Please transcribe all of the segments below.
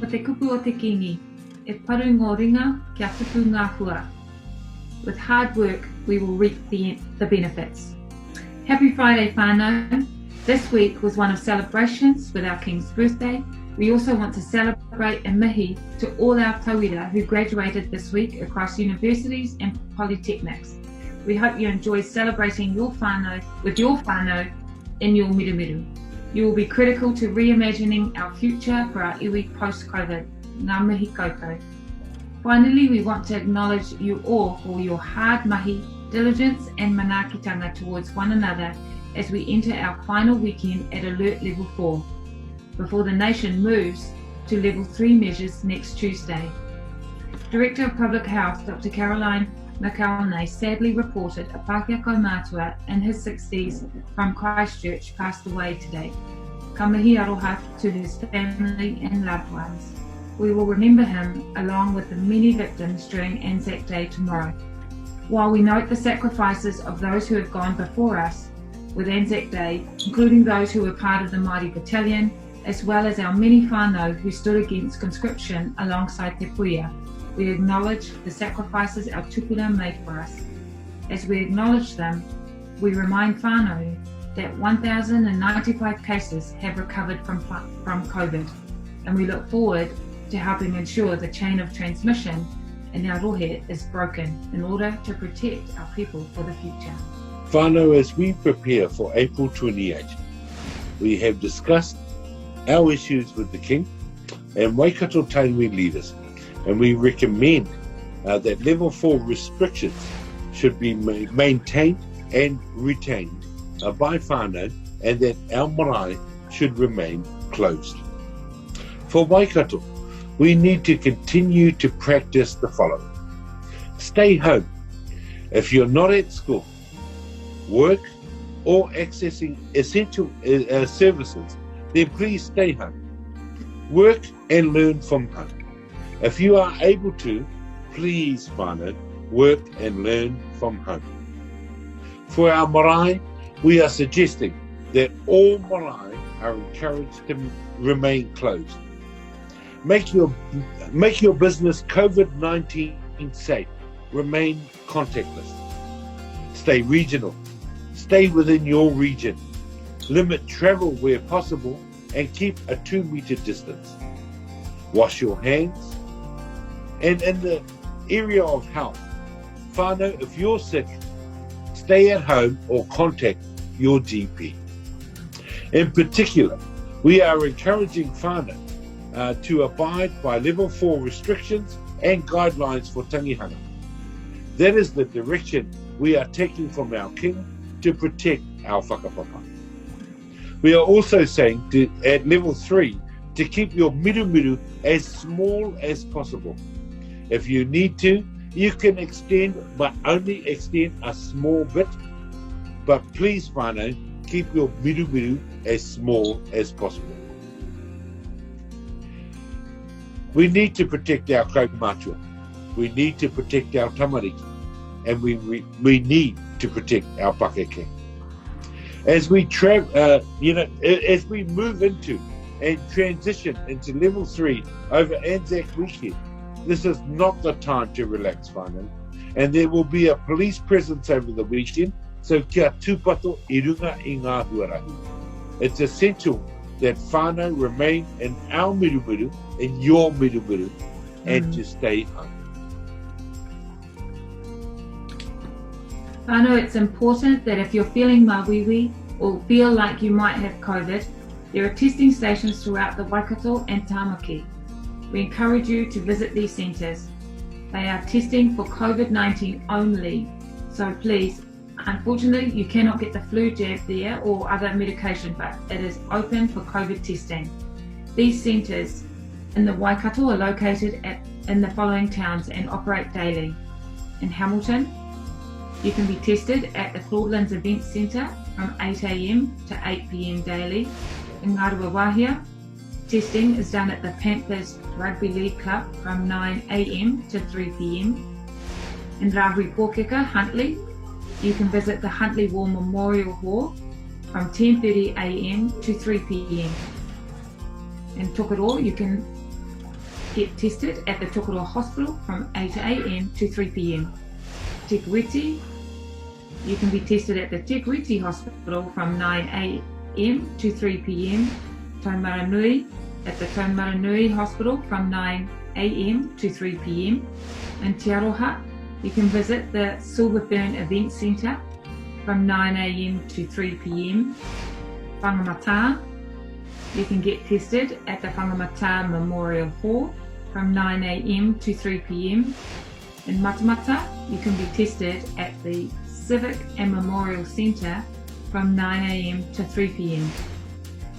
O te kupu o te kingi, e paru ngō ringa kia tupu ngā hua. With hard work, we will reap the benefits. Happy Friday, whānau. This week was one of celebrations with our King's birthday. We also want to celebrate and mihi to all our tauira who graduated this week across universities and polytechnics. We hope you enjoy celebrating your whānau with your whānau in your mirumiru. You will be critical to reimagining our future for our iwi post-COVID. Ngā mihi koutou. Finally, we want to acknowledge you all for your hard mahi, diligence and manaakitanga towards one another as we enter our final weekend at Alert Level 4, before the nation moves to Level 3 measures next Tuesday. Director of Public Health, Dr. Caroline McElnay, sadly reported a Pākehā kaumātua in his 60s from Christchurch passed away today. Ka mihi aroha to his family and loved ones. We will remember him along with the many victims during Anzac Day tomorrow. While we note the sacrifices of those who have gone before us with Anzac Day, including those who were part of the Māori Battalion, as well as our many whānau who stood against conscription alongside Te Puia, we acknowledge the sacrifices our tupuna made for us. As we acknowledge them, we remind whānau that 1,095 cases have recovered from COVID, and we look forward to helping ensure the chain of transmission in our rohe is broken in order to protect our people for the future. Whānau, as we prepare for April 28, we have discussed our issues with the King and Waikato Tainui leaders, and we recommend that Level 4 restrictions should be maintained and retained by whānau, and that our marae should remain closed. For Waikato, we need to continue to practice the following. Stay home. If you're not at school, work, or accessing essential services, then please stay home. Work and learn from home. If you are able to, please, whānau, work and learn from home. For our marae, we are suggesting that all marae are encouraged to remain closed. Make your business COVID-19 safe. Remain contactless. Stay regional. Stay within your region. Limit travel where possible and keep a 2-meter distance. Wash your hands. And in the area of health, whānau, if you're sick, stay at home or contact your GP. In particular, we are encouraging whānau to abide by Level 4 restrictions and guidelines for tangihanga. That is the direction we are taking from our King to protect our whakapapa. We are also saying at Level 3 to keep your mirumiru as small as possible. If you need to, you can extend, but only extend a small bit. But please, whānau, keep your mirumiru as small as possible. We need to protect our kaumātua. We need to protect our tamariki. And we need to protect our Pākehā. As we as we move into and transition into Level 3 over Anzac weekend, this is not the time to relax, whānau. And there will be a police presence over the weekend, so kia tūpato I runga I ngā huarahi. It's essential that whānau remain in our mirumiru, in your mirumiru, and to stay home. Whānau, it's important that if you're feeling mawiwi or feel like you might have COVID, there are testing stations throughout the Waikato and Tāmaki. We encourage you to visit these centres. They are testing for COVID-19 only, so please, unfortunately you cannot get the flu jab there or other medication, but it is open for COVID testing. These centres in the Waikato are located in the following towns and operate daily. In Hamilton, you can be tested at the Claudelands Event Centre from 8 a.m. to 8 p.m. daily. In Ngahuru, testing is done at the Panthers Rugby League Club from 9 a.m. to 3 p.m. In Rahui Pōkeka, Huntly, you can visit the Huntly War Memorial Hall from 10:30 a.m. to 3 p.m. In Tokoro, you can get tested at the Tokoroa Hospital from 8 a.m. to 3 p.m. Te Kuiti, you can be tested at the Te Kuiti Hospital from 9 a.m. to 3 p.m. Taumaranui, at the Taumaranui Hospital from 9 a.m. to 3 p.m. In Te Aroha, you can visit the Silverfern Event Centre from 9 a.m. to 3 p.m. Whangamata, you can get tested at the Whangamata Memorial Hall from 9 a.m. to 3 p.m. In Matamata, you can be tested at the Civic and Memorial Centre from 9 a.m. to 3 p.m.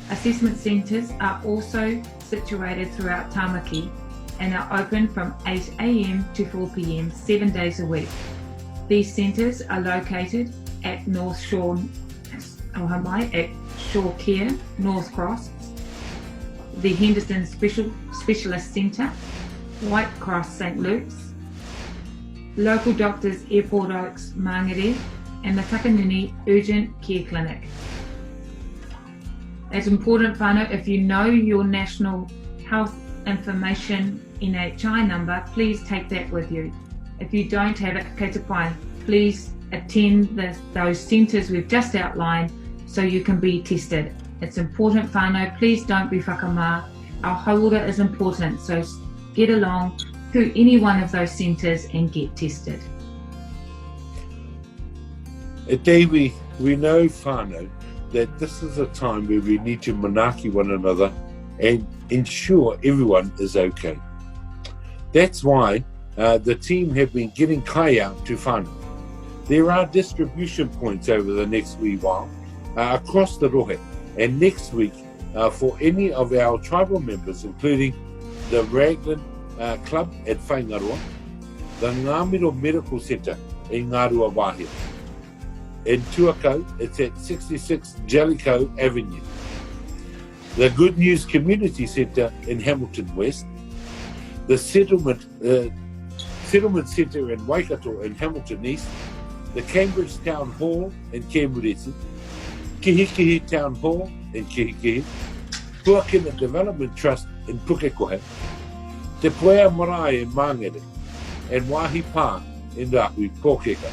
Assessment centres are also situated throughout Tamaki and are open from 8 a.m. to 4 p.m. 7 days a week. These centres are located at North Shore, at Shore Care, North Cross, the Henderson Specialist Centre, White Cross St Luke's, Local Doctors Airport Oaks Mangere, and the Takanuni Urgent Care Clinic. It's important, whānau, if you know your National Health Information NHI number, please take that with you. If you don't have it, kei te pai, please attend those centres we've just outlined so you can be tested. It's important, whānau, please don't be whakamā. Our haura is important, so get along to any one of those centres and get tested. At Davey, we know, whānau, that this is a time where we need to manaki one another and ensure everyone is okay. That's why the team have been getting kai out to whānau. There are distribution points over the next wee while across the rohe, and next week for any of our tribal members, including the Raglan Club at Whaingaroa, the Ngāmiro Medical Centre in Ngārua Wāhia. In Tuakau, it's at 66 Jellicoe Avenue. The Good News Community Centre in Hamilton West, the Settlement Centre in Waikato in Hamilton East, the Cambridge Town Hall in Kemureti, Kihikihi Town Hall in Kihikihi, Puakina Development Trust in Pukekohe, Te Puea Marae in Mangere, and Wāhi Pā in Rahui Pōkeka.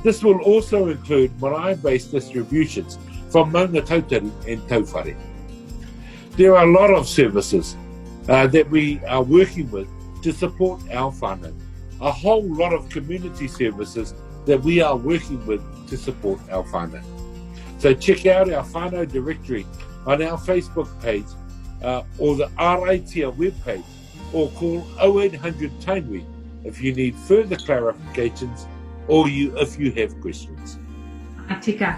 This will also include marae-based distributions from Maunga Tautari and Tauwhare. There are a lot of services that we are working with to support our whānau. A whole lot of community services that we are working with to support our whānau. So check out our whānau directory on our Facebook page or the RITIA webpage, or call 0800 Tainui if you need further clarifications or if you have questions. Atika,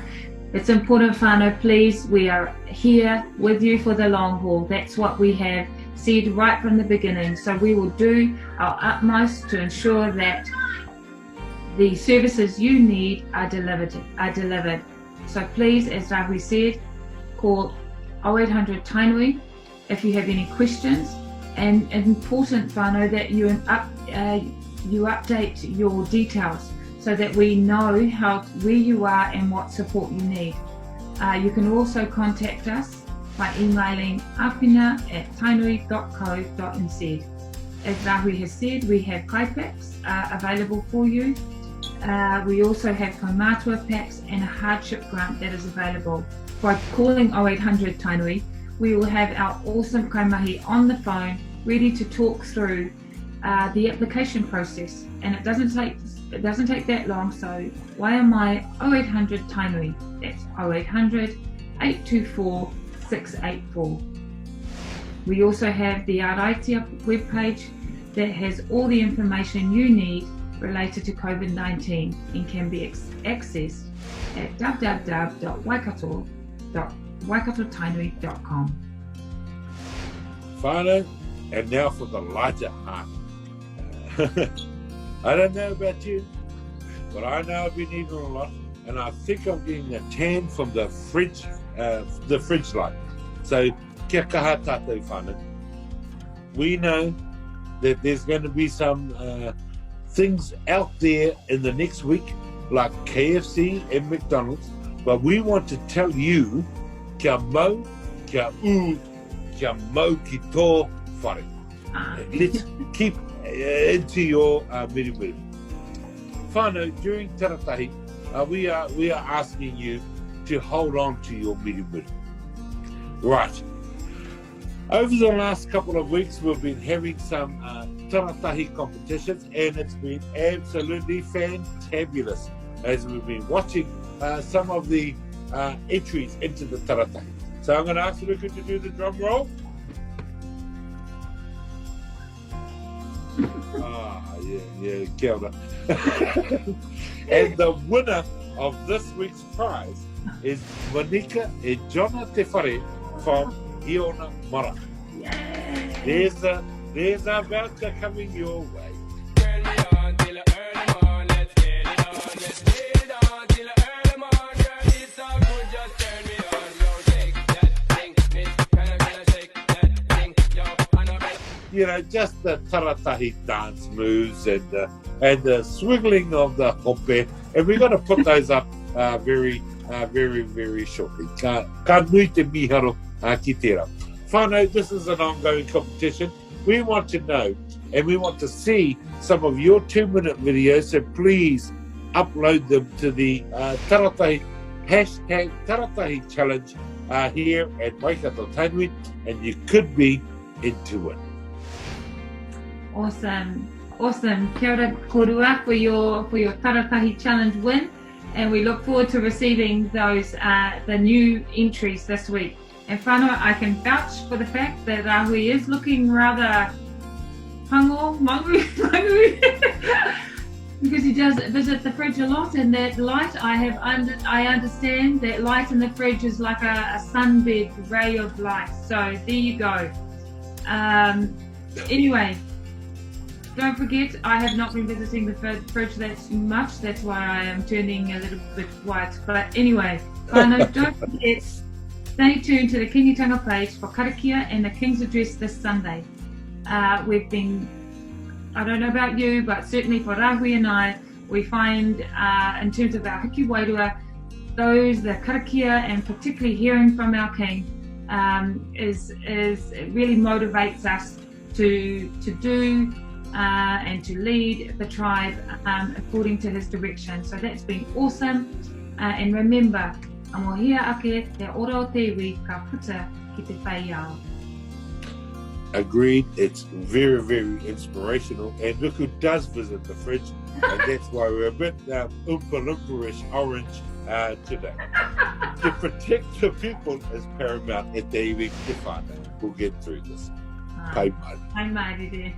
it's important, whānau, please, we are here with you for the long haul. That's what we have said right from the beginning. So we will do our utmost to ensure that the services you need are delivered. So please, as Rahui said, call 0800 Tainui if you have any questions. And important, whānau, that you update your details so that we know where you are and what support you need. You can also contact us by emailing apina@tainui.co.nz. As Rahui has said, we have kai packs available for you. We also have kaumātua packs and a hardship grant that is available. By calling 0800 Tainui, we will have our awesome kaimahi on the phone ready to talk through the application process, and it doesn't take that long. So why am I 0800 Tainui? That's 0800 824 684. We also have the Araitia webpage that has all the information you need related to COVID-19 and can be accessed at www.waikatotainui.com. Whānau, and now for the lighter heart. I don't know about you, but I know I've been eating a lot, and I think I'm getting a tan from the fridge light. So, kia kaha tātou whānau. We know that there's going to be some things out there in the next week, like KFC and McDonald's, but we want to tell you, kia mau, kia u, kia mau ki tō whare. Let's keep into your mirimiri. Whānau, during Taratahi, we are asking you to hold on to your mirimiri. Right. Over the last couple of weeks, we've been having some Taratahi competitions, and it's been absolutely fantabulous as we've been watching some of the entries into the Taratahi. So I'm going to ask Ruku to do the drum roll. Yeah, kia ora. And the winner of this week's prize is Monika e Jona Te Whare from Iona Mara. There's a voucher coming your way. Turn me on till early morning, let's get it on, let's get it on till early morning, girl, it's so good, just turn me on, yo, shake that thing, miss, can I shake that thing, yo, I know better. You know, just the Taratahi dance moves and the swiggling of the hope, and we're going to put those up very shortly. Ka nui te miharo ki tērā. Whānau, this is an ongoing competition. We want to know and we want to see some of your 2-minute videos, so please upload them to the Taratahi hashtag Taratahi challenge here at Waikato Tainui, and you could be into it. Awesome. Kia ora korua for your Taratahi challenge win, and we look forward to receiving those the new entries this week. And whānau, I can vouch for the fact that Rahui is looking rather mangu, because he does visit the fridge a lot, and that light, I understand that light in the fridge is like a sunbed ray of light. So there you go. Anyway, don't forget, I have not been visiting the fridge that much. That's why I am turning a little bit white. But anyway, whānau, don't forget, stay tuned to the Kingitanga page for Karakia and the King's Address this Sunday. We've been, I don't know about you, but certainly for Rahui and I, we find in terms of our hiki wairua, the Karakia, and particularly hearing from our King, it really motivates us to do and to lead the tribe according to his direction. So that's been awesome. And remember, amohia ake te ora o te iwi ka puta ki te whai ao. Agreed. It's very inspirational, and Ruku does visit the fridge, and that's why we're a bit oompa-loompa-ish orange today. To protect the people is paramount at the iwi te whānau. We'll get through this. Pai mai. Pai mai, rere.